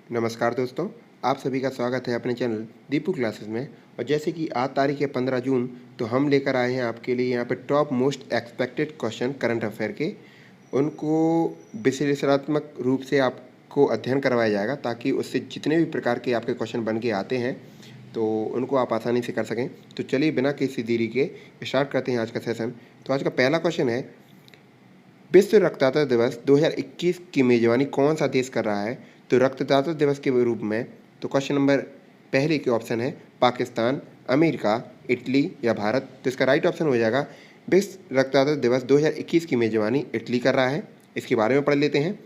नमस्कार दोस्तों, आप सभी का स्वागत है अपने चैनल दीपू क्लासेस में। और जैसे कि आज तारीख है 15 जून, तो हम लेकर आए हैं आपके लिए यहाँ पे top most expected question current affair के। उनको विश्लेषणात्मक रूप से आपको अध्ययन करवाया जाएगा ताकि उससे जितने भी प्रकार के आपके क्वेश्चन बन के आते हैं तो उनको आप आसानी से कर सकें। तो चलिए बिना किसी देरी के स्टार्ट करते हैं आज का सेशन। तो आज का पहला क्वेश्चन है, विश्व रक्तदाता दिवस 2021 की मेजबानी कौन सा देश कर रहा है? तो रक्तदाता दिवस के रूप में तो क्वेश्चन नंबर पहले के ऑप्शन है पाकिस्तान, अमेरिका, इटली या भारत। तो इसका राइट ऑप्शन हो जाएगा विश्व रक्तदाता दिवस 2021 की मेजबानी इटली कर रहा है। इसके बारे में पढ़ लेते हैं।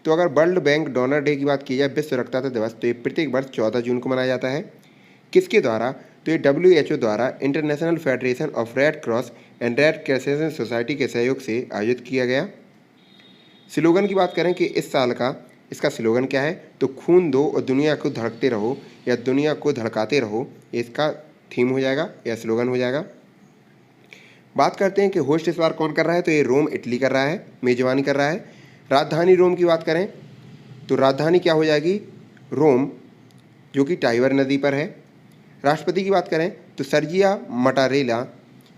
तो अगर वर्ल्ड बैंक डोनर डे की बात की जाए, विश्व रक्तदाता दिवस, तो ये प्रत्येक वर्ष 14 जून को मनाया जाता है। किसके द्वारा? तो ये WHO द्वारा international federation of red cross and red crescent society के सहयोग से आयोजित किया गया। स्लोगन की बात करें कि इस साल का इसका स्लोगन क्या है, तो खून दो और दुनिया को धड़कते रहो या दुनिया को धड़काते रहो, ये इसका थीम हो जाएगा या स्लोगन हो जाएगा। बात करते हैं कि होस्ट इस बार कौन कर रहा है, तो ये रोम इटली कर रहा है, मेजबानी कर रहा है। राजधानी रोम की बात करें तो राजधानी क्या हो जाएगी? रोम, जो कि टाइबर नदी पर है। राष्ट्रपति की बात करें तो सर्जिया मटारेला।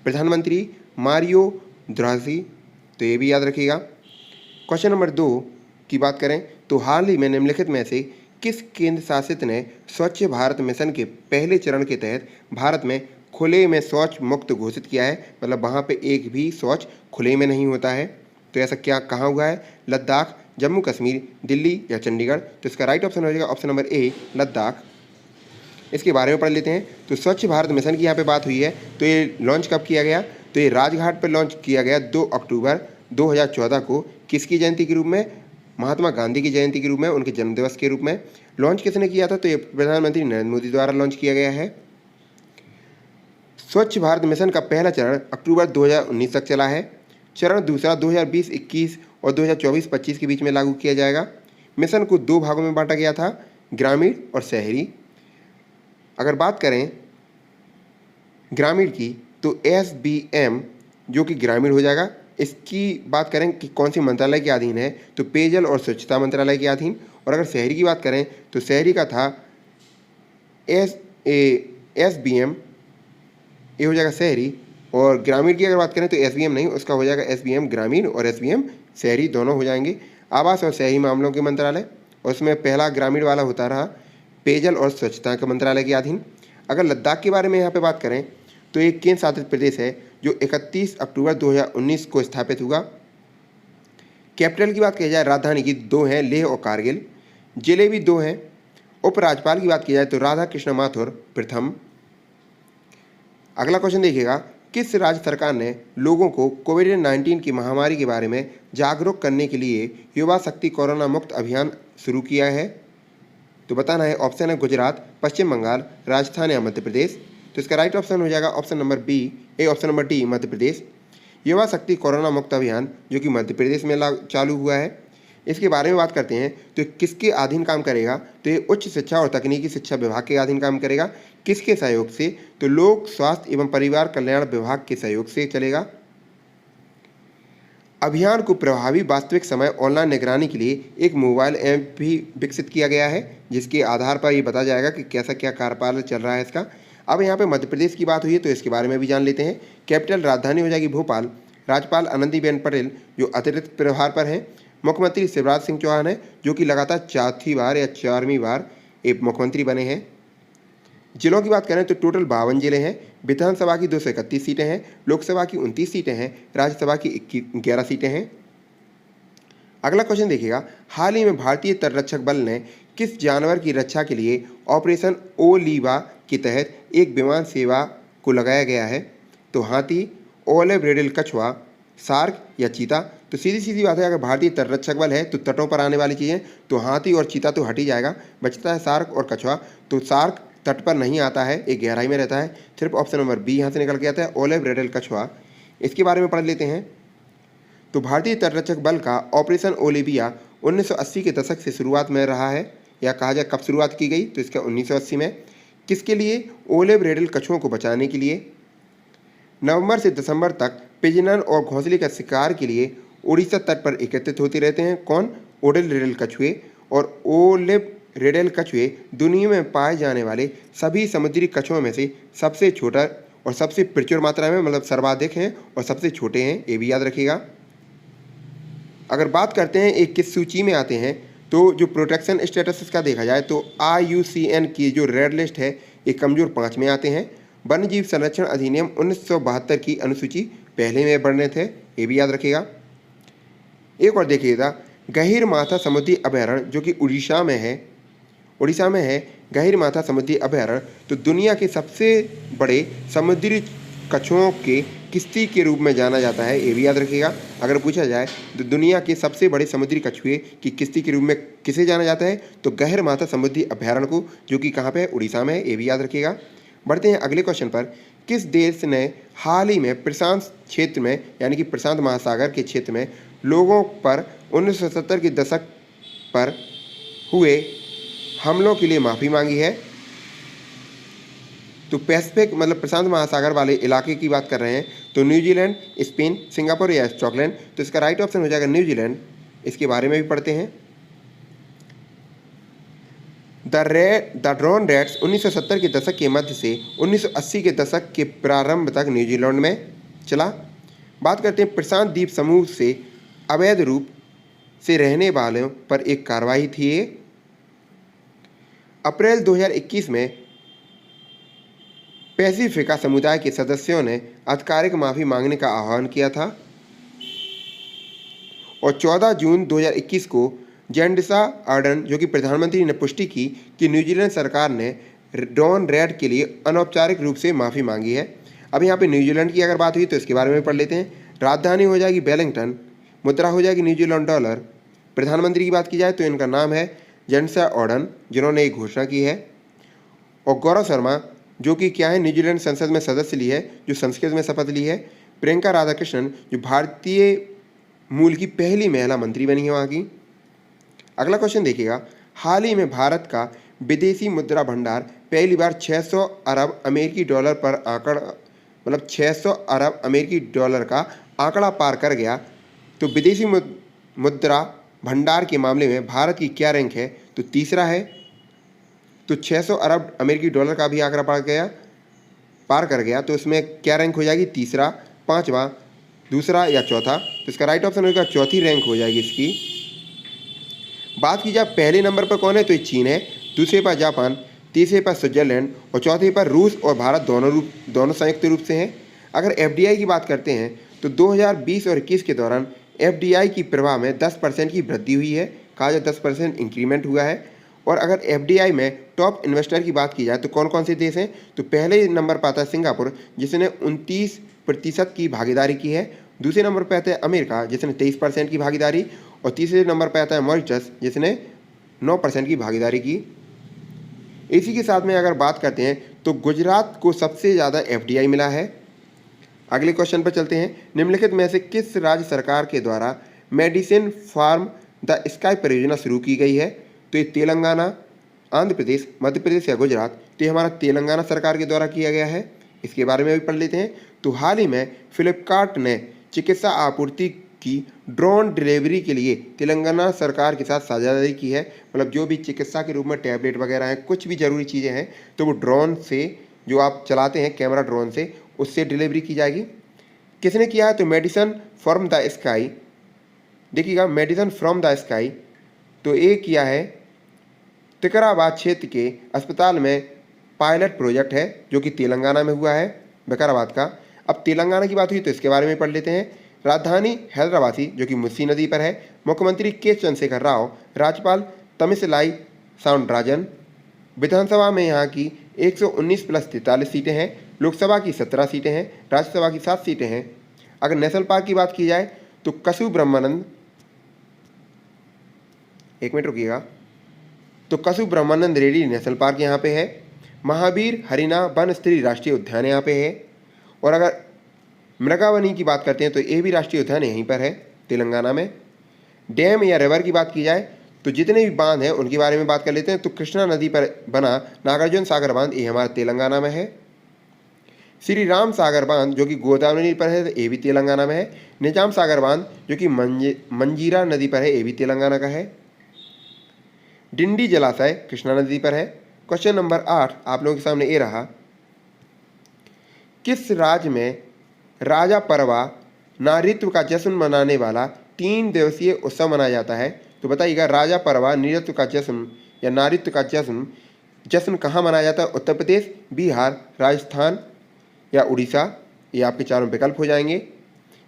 प्रधानमंत्री मारियो द्राघी, तो ये भी याद रखिएगा। क्वेश्चन नंबर 2 की बात करें तो हाल ही में निम्नलिखित में से किस केंद्र शासित ने स्वच्छ भारत मिशन के पहले चरण के तहत भारत में खुले में शौच मुक्त घोषित किया है? मतलब वहाँ पे एक भी शौच खुले में नहीं होता है। तो ऐसा क्या कहाँ हुआ है? लद्दाख, जम्मू कश्मीर, दिल्ली या चंडीगढ़। तो इसका राइट ऑप्शन हो जाएगा ऑप्शन नंबर ए, लद्दाख। इसके बारे में पढ़ लेते हैं। तो स्वच्छ भारत मिशन की यहाँ पे बात हुई है, तो ये लॉन्च कब किया गया? तो ये राजघाट पर लॉन्च किया गया 2 अक्टूबर 2014 को। किसकी जयंती के रूप में? महात्मा गांधी की जयंती के रूप में, उनके जन्मदिवस के रूप में। लॉन्च किसने किया था? तो ये प्रधानमंत्री नरेंद्र मोदी द्वारा लॉन्च किया गया है। स्वच्छ भारत मिशन का पहला चरण अक्टूबर 2019 तक चला है। चरण दूसरा 2020-21 और 2024-25 के बीच में लागू किया जाएगा। मिशन को 2 भागों में बांटा गया था, ग्रामीण और शहरी। अगर बात करें ग्रामीण की तो SBM, जो कि ग्रामीण हो जाएगा। इसकी बात करें कि कौन सी मंत्रालय के अधीन है, तो पेयजल और स्वच्छता मंत्रालय के अधीन। और अगर शहरी की बात करें तो शहरी का था SBM, ये हो जाएगा शहरी। और ग्रामीण की अगर बात करें तो SBM नहीं, उसका हो जाएगा SBM ग्रामीण और SBM शहरी, दोनों हो जाएंगे। आवास और शहरी मामलों के मंत्रालय, और उसमें पहला ग्रामीण वाला होता रहा पेयजल और स्वच्छता के मंत्रालय के अधीन। अगर लद्दाख के बारे में यहाँ पे बात करें तो एक केंद्र शासित प्रदेश है जो 31 अक्टूबर 2019 को स्थापित हुआ। कैपिटल की बात की जाए, राजधानी की 2 हैं, लेह और कारगिल। जिले भी 2 हैं। उपराज्यपाल की बात की जाए तो राधा कृष्ण माथुर प्रथम। अगला क्वेश्चन देखिएगा, किस राज्य सरकार ने लोगों को कोविड-19 की महामारी के बारे में जागरूक करने के लिए युवा शक्ति कोरोना मुक्त अभियान शुरू किया है? तो बताना है। ऑप्शन है गुजरात, पश्चिम बंगाल, राजस्थान या मध्य प्रदेश। तो इसका राइट ऑप्शन हो जाएगा option number option number D, Madhya Pradesh. युवा शक्ति कोरोना मुक्त अभियान जो कि मध्य प्रदेश में चालू हुआ है। इसके बारे में बात करते हैं तो किसके अधीन काम करेगा? तो ये उच्च शिक्षा और तकनीकी शिक्षा विभाग के अधीन काम करेगा। किसके सहयोग से? तो लोक स्वास्थ्य एवं परिवार कल्याण विभाग के सहयोग से चलेगा। अभियान को प्रभावी वास्तविक समय ऑनलाइन निगरानी के लिए एक मोबाइल ऐप भी विकसित किया गया है, जिसके आधार पर ये बताया जाएगा कि कैसा क्या कार्यपालन चल रहा है इसका। अब यहाँ पे मध्य प्रदेश की बात हुई है तो इसके बारे में भी जान लेते हैं। कैपिटल राजधानी हो जाएगी भोपाल। राज्यपाल आनंदीबेन पटेल जो अतिरिक्त प्रभार पर हैं। मुख्यमंत्री शिवराज सिंह चौहान है जो कि लगातार 4वीं बार एक मुख्यमंत्री बने हैं। जिलों की बात करें तो टोटल 52 जिले हैं। विधानसभा की 231 सीटें हैं, लोकसभा की 29 सीटें हैं, राज्यसभा की 11 सीटें हैं। अगला क्वेश्चन देखिएगा, हाल ही में भारतीय तटरक्षक बल ने किस जानवर की रक्षा के लिए ऑपरेशन ओलिवा के तहत एक विमान सेवा को लगाया गया है? तो हाथी, ओलिव रेडल कछुआ, शार्क या चीता। तो सीधी सीधी बात है, अगर भारतीय तटरक्षक बल है तो तटों पर आने वाली चीज़ें तो हाथी और चीता तो हट ही जाएगा, बचता है शार्क और कछुआ। तो शार्क तट पर नहीं आता है, एक गहराई में रहता है। सिर्फ ऑप्शन नंबर बी यहाँ से निकल के आता है, ओलिव रेडल कछुआ। इसके बारे में पढ़ लेते हैं। तो भारतीय तटरक्षक बल का ऑपरेशन ओलिविया 1980 के दशक से शुरुआत में रहा है, या कहा जाए कब शुरुआत की गई, तो इसका 1980 में। किसके लिए? ओलिव रेडल कछुओं को बचाने के लिए। नवंबर से दिसंबर तक प्रजनन और घोंसले का शिकार के लिए उड़ीसा तट पर एकत्रित होते रहते हैं। कौन? ओलिव रेडल कछुए। और ओलिव रेडल कछुए दुनिया में पाए जाने वाले सभी समुद्री कछुओं में से सबसे छोटा और सबसे प्रचुर मात्रा में मतलब सर्वाधिक हैं और सबसे छोटे हैं, ये भी याद रखिएगा। अगर बात करते हैं एक किस सूची में आते हैं, तो जो प्रोटेक्शन स्टेटस इसका देखा जाए तो IUCN की जो रेड लिस्ट है ये कमजोर 5 में आते हैं। वन्य जीव संरक्षण अधिनियम 1972 की अनुसूची पहले में बढ़ने थे, ये भी याद रखिएगा। एक और देखिएगा, गहीरमाथा समुद्री अभयारण्य जो कि उड़ीसा में है गहीरमाथा समुद्री अभयारण्य, तो दुनिया के सबसे बड़े समुद्री कछुओं के किस्ती के रूप में जाना जाता है, ये भी याद रखिएगा। अगर पूछा जाए तो दुनिया के सबसे बड़े समुद्री कछुए की किस्ती के रूप में किसे जाना जाता है, तो गहीरमाथा समुद्री अभयारण्य को, जो कि कहाँ पे है, उड़ीसा में है, ये भी याद रखिएगा। बढ़ते हैं अगले क्वेश्चन पर। किस देश ने हाल ही में प्रशांत क्षेत्र में यानी कि प्रशांत महासागर के क्षेत्र में लोगों पर 1970 के दशक पर हुए हमलों के लिए माफ़ी मांगी है? तो पैसिफिक मतलब प्रशांत महासागर वाले इलाके की बात कर रहे हैं, तो न्यूजीलैंड, स्पेन, सिंगापुर या स्कॉटलैंड, तो इसका राइट ऑप्शन हो जाएगा न्यूजीलैंड। इसके बारे में भी पढ़ते हैं। द ड्रोन रैट्स 1970 के दशक के मध्य से 1980 के दशक के प्रारंभ तक न्यूजीलैंड में चला। बात करते हैं प्रशांत द्वीप समूह से अवैध रूप से रहने वालों पर एक कार्रवाई थी। अप्रैल 2021 में पैसिफिका समुदाय के सदस्यों ने आधिकारिक माफ़ी मांगने का आह्वान किया था और 14 जून 2021 को जेंडिसा आर्डन, जो कि प्रधानमंत्री ने पुष्टि की कि न्यूजीलैंड सरकार ने ड्रोन रैट के लिए अनौपचारिक रूप से माफ़ी मांगी है। अब यहाँ पे न्यूजीलैंड की अगर बात हुई तो इसके बारे में पढ़ लेते हैं। राजधानी हो जाएगी वेलिंगटन, मुद्रा हो जाएगी न्यूजीलैंड डॉलर। प्रधानमंत्री की बात की जाए तो इनका नाम है जेंडिसा आर्डन, जिन्होंने एक घोषणा की है। और गौरव शर्मा, जो कि क्या है, न्यूजीलैंड संसद में सदस्य ली है, जो संस्कृत में शपथ ली है। प्रियंका राधाकृष्णन, जो भारतीय मूल की पहली महिला मंत्री बनी है वहाँ की। अगला क्वेश्चन देखिएगा, हाल ही में भारत का विदेशी मुद्रा भंडार पहली बार 600 अरब अमेरिकी डॉलर पर मतलब 600 अरब अमेरिकी डॉलर का आंकड़ा पार कर गया। तो विदेशी मुद्रा भंडार के मामले में भारत की क्या रैंक है? तो तीसरा है। तो 600 अरब अमेरिकी डॉलर का भी आंकड़ा पार कर गया, तो इसमें क्या रैंक हो जाएगी? तीसरा, पांचवा, दूसरा या चौथा? तो इसका राइट ऑप्शन होगा चौथी रैंक हो जाएगी इसकी। बात की जाए पहले नंबर पर कौन है, तो ये चीन है, दूसरे पर जापान, तीसरे पर स्विट्जरलैंड और चौथे पर रूस और भारत दोनों संयुक्त रूप से हैं। अगर FDI की बात करते हैं तो 2020 और 21 के दौरान FDI की प्रवाह में 10% की वृद्धि हुई है, कहा जाए 10% इंक्रीमेंट हुआ है। और अगर FDI में टॉप इन्वेस्टर की बात की जाए तो कौन कौन से देश हैं, तो पहले नंबर पर आता है सिंगापुर, जिसने 29% की भागीदारी की है। दूसरे नंबर पर आता है अमेरिका, जिसने 23% की भागीदारी, और तीसरे नंबर पर आता है मॉरिशस, जिसने 9% की भागीदारी की। इसी के साथ में अगर बात करते हैं तो गुजरात को सबसे ज़्यादा FDI मिला है। अगले क्वेश्चन पर चलते हैं। निम्नलिखित में से किस राज्य सरकार के द्वारा मेडिसिन फार्म द स्काई परियोजना शुरू की गई है? तो ये तेलंगाना, आंध्र प्रदेश, मध्य प्रदेश या गुजरात? तो ये हमारा तेलंगाना सरकार के द्वारा किया गया है। इसके बारे में भी पढ़ लेते हैं। तो हाल ही में फ्लिपकार्ट ने चिकित्सा आपूर्ति की ड्रोन डिलीवरी के लिए तेलंगाना सरकार के साथ साझेदारी की है। मतलब जो भी चिकित्सा के रूप में टैबलेट वगैरह हैं, कुछ भी ज़रूरी चीज़ें हैं, तो वो ड्रोन से, जो आप चलाते हैं कैमरा ड्रोन से, उससे डिलीवरी की जाएगी। किसने किया है? तो मेडिसिन फ्रॉम द स्काई। देखिएगा, मेडिसिन फ्रॉम द स्काई तो ये किया है विकाराबाद क्षेत्र के अस्पताल में पायलट प्रोजेक्ट है, जो कि तेलंगाना में हुआ है, विकाराबाद का। अब तेलंगाना की बात हुई तो इसके बारे में पढ़ लेते हैं। राजधानी हैदराबादी, जो कि मुस्सी नदी पर है। मुख्यमंत्री के चंद्रशेखर राव, राज्यपाल तमिसलाई साउंडराजन। विधानसभा में यहाँ की 119 प्लस 43 सीटें हैं। लोकसभा की 17 सीटें हैं। राज्यसभा की 7 सीटें हैं। अगर नेशनल पार्क की बात की जाए तो कसु ब्रह्मानंद, एक मिनट रुकिएगा, तो कसु ब्रह्मानंद रेड्डी नेशनल पार्क यहाँ पे है। महावीर हरिना वन स्त्री राष्ट्रीय उद्यान यहाँ पे है। और अगर मृगावनी की बात करते हैं तो ये भी राष्ट्रीय उद्यान यहीं पर है, तेलंगाना में। डैम या रिवर की बात की जाए तो जितने भी बांध हैं उनके बारे में बात कर लेते हैं। तो कृष्णा नदी पर बना नागार्जुन सागर बांध, ये हमारा तेलंगाना में है। श्री राम सागर बांध, जो कि गोदावरी पर है, ये भी तेलंगाना में है। निजाम सागर बांध, जो कि मंजीरा नदी पर है, ये भी तेलंगाना का है। डिंडी जलाशय कृष्णा नदी पर है। क्वेश्चन नंबर 8 आप लोगों के सामने ये रहा, किस राज्य में राजा परवा नारित्व का जश्न मनाने वाला 3 दिवसीय उत्सव मनाया जाता है? तो बताइएगा, राजा परवा नृत्य का जश्न या नारित्व का जश्न कहाँ मनाया जाता है? उत्तर प्रदेश, बिहार, राजस्थान या उड़ीसा? ये आपके चारों विकल्प हो जाएंगे।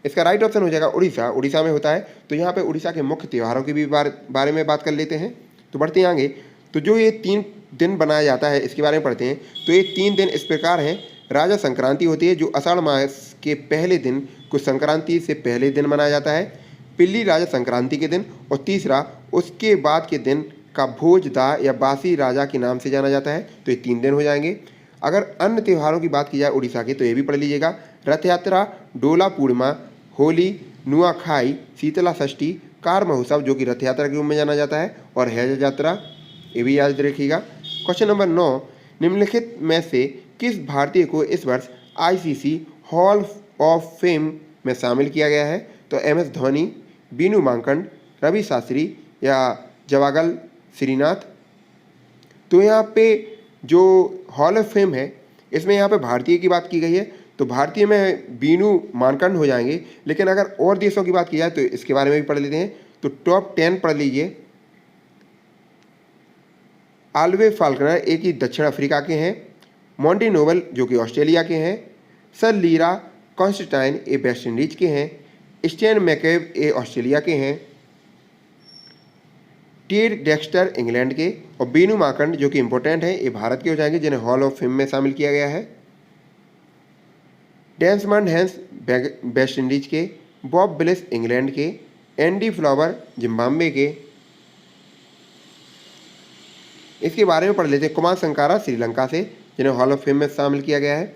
इसका राइट ऑप्शन हो जाएगा उड़ीसा। उड़ीसा में होता है। तो यहाँ पे उड़ीसा के मुख्य त्योहारों के भी बारे में बात कर लेते हैं। तो बढ़ते हैं आगे। तो जो ये 3 दिन बनाया जाता है इसके बारे में पढ़ते हैं। तो ये 3 दिन इस प्रकार हैं। राजा संक्रांति होती है जो आषाढ़ मास के पहले दिन को संक्रांति से पहले दिन मनाया जाता है। पिल्ली राजा संक्रांति के दिन, और तीसरा उसके बाद के दिन का भोजदा या बासी राजा के नाम से जाना जाता है। तो ये 3 दिन हो जाएंगे। अगर अन्य त्योहारों की बात की जाए उड़ीसा के, तो ये भी पढ़ लीजिएगा। रथ यात्रा, डोला पूर्णिमा, होली, नुआखाई, शीतला षष्ठी, कार महोत्सव जो कि रथ यात्रा के रूप में जाना जाता है, और हैज यात्रा, ये भी याद रखिएगा। क्वेश्चन नंबर 9, निम्नलिखित में से किस भारतीय को इस वर्ष आईसीसी हॉल ऑफ फेम में शामिल किया गया है? तो MS धोनी, बीनू मांकड़, रवि शास्त्री या जवागल श्रीनाथ? तो यहाँ पे जो हॉल ऑफ फेम है इसमें यहाँ पे भारतीय की बात की गई है। तो भारतीय में बीनू मांकड़ हो जाएंगे। लेकिन अगर और देशों की बात की जाए तो इसके बारे में भी पढ़ लेते हैं। तो टॉप 10 पढ़ लीजिए। आल्वे फाल्कनर एक ही दक्षिण अफ्रीका के हैं। मॉन्टी नोबल जो कि ऑस्ट्रेलिया के हैं। सर लीरा कॉन्स्टेंटाइन ये वेस्ट इंडीज के हैं। स्टैन मैकेब ये ऑस्ट्रेलिया के हैं। टेड डेक्स्टर इंग्लैंड के, और बीनू मांकड़ जो कि इंपॉर्टेंट है ये भारत के हो जाएंगे जिन्हें हॉल ऑफ फेम में शामिल किया गया है। डेंसमंड हैंस वेस्ट इंडीज के, बॉब विलिस इंग्लैंड के, एंडी फ्लावर जिम्बाब्वे के। इसके बारे में पढ़ लेते हैं। कुमार संकारा श्रीलंका से जिन्हें हॉल ऑफ फेम में शामिल किया गया है।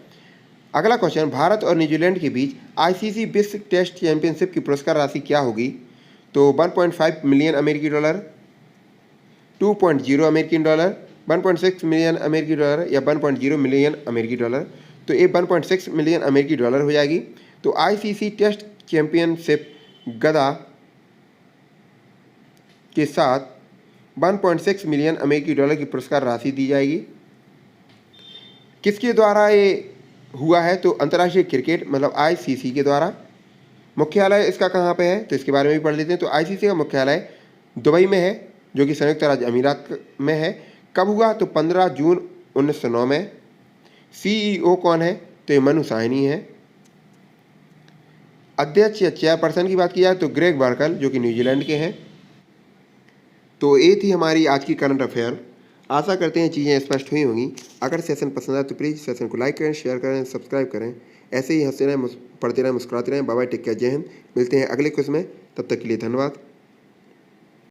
अगला क्वेश्चन, भारत और न्यूजीलैंड के बीच आईसीसी विश्व टेस्ट चैंपियनशिप की पुरस्कार राशि क्या होगी? तो 1.5 मिलियन अमेरिकी डॉलर, 2.0 अमेरिकन डॉलर, 1.6 मिलियन अमेरिकी डॉलर या 1.0 मिलियन अमेरिकी डॉलर? तो ये 1.6 मिलियन अमेरिकी डॉलर हो जाएगी। तो आईसीसी टेस्ट चैंपियनशिप गदा के साथ 1.6 मिलियन अमेरिकी डॉलर की पुरस्कार राशि दी जाएगी। किसके द्वारा ये हुआ है? तो अंतर्राष्ट्रीय क्रिकेट मतलब आईसीसी के द्वारा। मुख्यालय इसका कहाँ पे है? तो इसके बारे में भी पढ़ लेते हैं। तो आईसीसी का मुख्यालय दुबई में है जो कि संयुक्त राज्य अमीरात में है। कब हुआ? तो 15 जून 1909 में। सीईओ कौन है? तो ये मनु साहनी है। अध्यक्ष या चेयरपर्सन की बात की जाए तो ग्रेग बार्कल जो कि न्यूजीलैंड के हैं। तो ये थी हमारी आज की करंट अफेयर। आशा करते हैं चीज़ें स्पष्ट हुई होंगी। अगर सेशन पसंद आए तो प्लीज़ सेशन को लाइक करें, शेयर करें, सब्सक्राइब करें। ऐसे ही हंसते रहें, पढ़ते रहें, मुस्कुराते रहें। बाय बाय, टेक केयर, जय हिंद। मिलते हैं अगले क्विज में, तब तक के लिए धन्यवाद।